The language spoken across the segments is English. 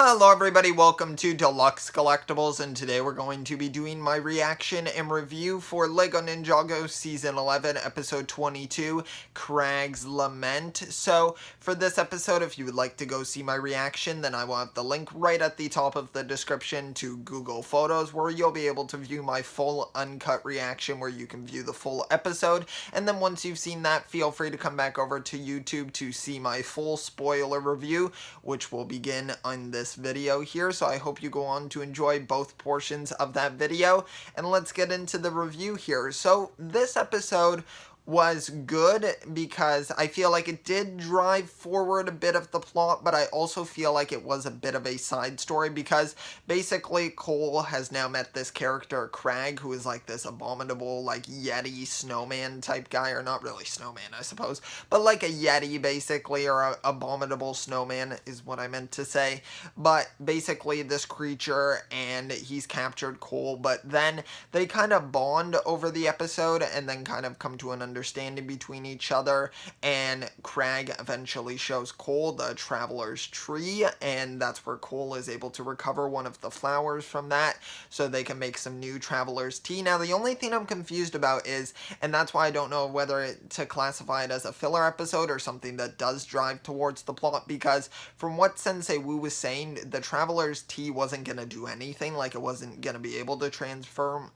Hello everybody, welcome to Deluxe Collectibles, and today we're going to be doing my reaction and review for LEGO Ninjago Season 11, Episode 22, Krag's Lament. So, for this episode, if you would like to go see my reaction, then I will have the link right at the top of the description to Google Photos, where you'll be able to view my full uncut reaction, where you can view the full episode, and then once you've seen that, feel free to come back over to YouTube to see my full spoiler review, which will begin on this video here. So I hope you go on to enjoy both portions of that video, and let's get into the review here. So this episode was good because I feel like it did drive forward a bit of the plot, but I also feel like it was a bit of a side story because basically Cole has now met this character Krag, who is like this abominable like Yeti snowman type guy, or not really snowman I suppose, but like a Yeti basically, or a abominable snowman is what I meant to say. But basically this creature, and he's captured Cole, but then they kind of bond over the episode and then kind of come to an understanding between each other, and Krag eventually shows Cole the Traveler's Tree, and that's where Cole is able to recover one of the flowers from that so they can make some new Traveler's Tea. Now the only thing I'm confused about is, and that's why I don't know whether to classify it as a filler episode or something that does drive towards the plot, because from what Sensei Wu was saying, the Traveler's Tea wasn't going to do anything, like it wasn't going to be able to transfer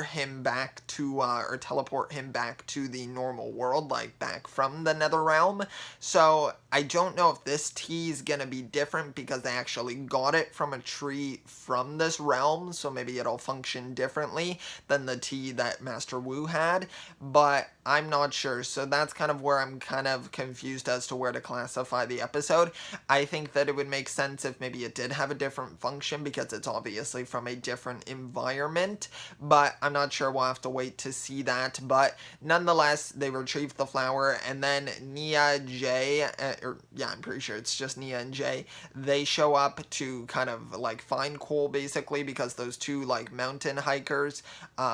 him back to, or teleport him back to the normal world, like back from the Nether Realm. So I don't know if this tea is gonna be different because they actually got it from a tree from this realm, so maybe it'll function differently than the tea that Master Wu had, but I'm not sure. So that's kind of where I'm kind of confused as to where to classify the episode. I think that it would make sense if maybe it did have a different function because it's obviously from a different environment, but I'm not sure. We'll have to wait to see that. But nonetheless, they retrieve the flower, and then Nia, Jay, I'm pretty sure it's just Nia and Jay, they show up to kind of like find Cole basically, because those two like mountain hikers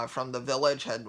from the village had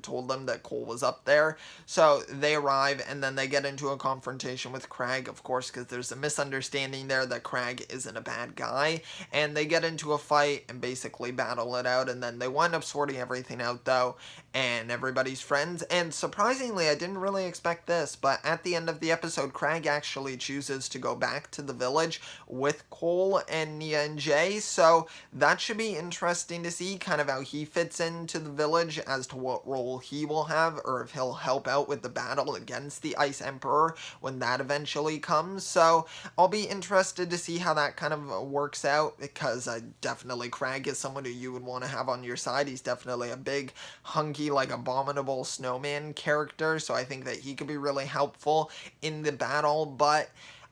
told them that Cole was up there. So they arrive, and then they get into a confrontation with Krag, of course, because there's a misunderstanding there that Krag isn't a bad guy, and they get into a fight and basically battle it out, and then they wind up sorting everything out though, and everybody's friends. And surprisingly, I didn't really expect this, but at the end of the episode, Krag actually chooses to go back to the village with Cole and Nia and Jay, so that should be interesting to see kind of how he fits into the village as to what role he will have, or if he'll help out with the battle against the Ice Emperor when that eventually comes. So I'll be interested to see how that kind of works out, because definitely Krag is someone who you would want to have on your side. He's definitely a big, hunky, like abominable snowman character, so I think that he could be really helpful in the battle. But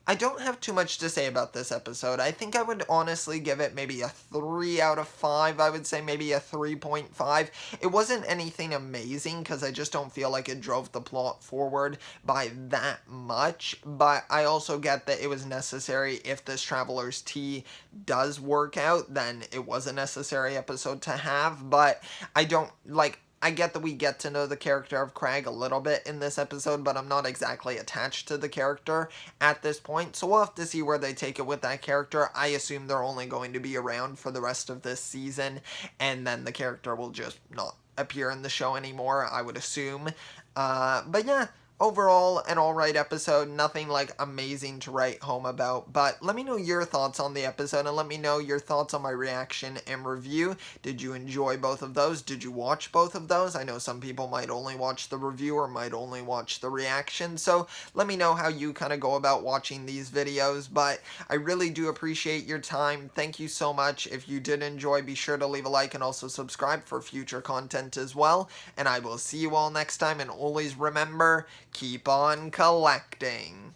I don't have too much to say about this episode. I think I would honestly give it maybe a 3 out of 5. I would say maybe a 3.5. It wasn't anything amazing because I just don't feel like it drove the plot forward by that much, but I also get that it was necessary. If this Traveler's Tea does work out, then it was a necessary episode to have. But I don't like, I get that we get to know the character of Krag a little bit in this episode, but I'm not exactly attached to the character at this point, so we'll have to see where they take it with that character. I assume they're only going to be around for the rest of this season, and then the character will just not appear in the show anymore, I would assume. But yeah, overall, an alright episode, nothing like amazing to write home about, but let me know your thoughts on the episode, and let me know your thoughts on my reaction and review. Did you enjoy both of those? Did you watch both of those? I know some people might only watch the review or might only watch the reaction, so let me know how you kind of go about watching these videos. But I really do appreciate your time. Thank you so much. If you did enjoy, be sure to leave a like and also subscribe for future content as well, and I will see you all next time, and always remember, keep on collecting.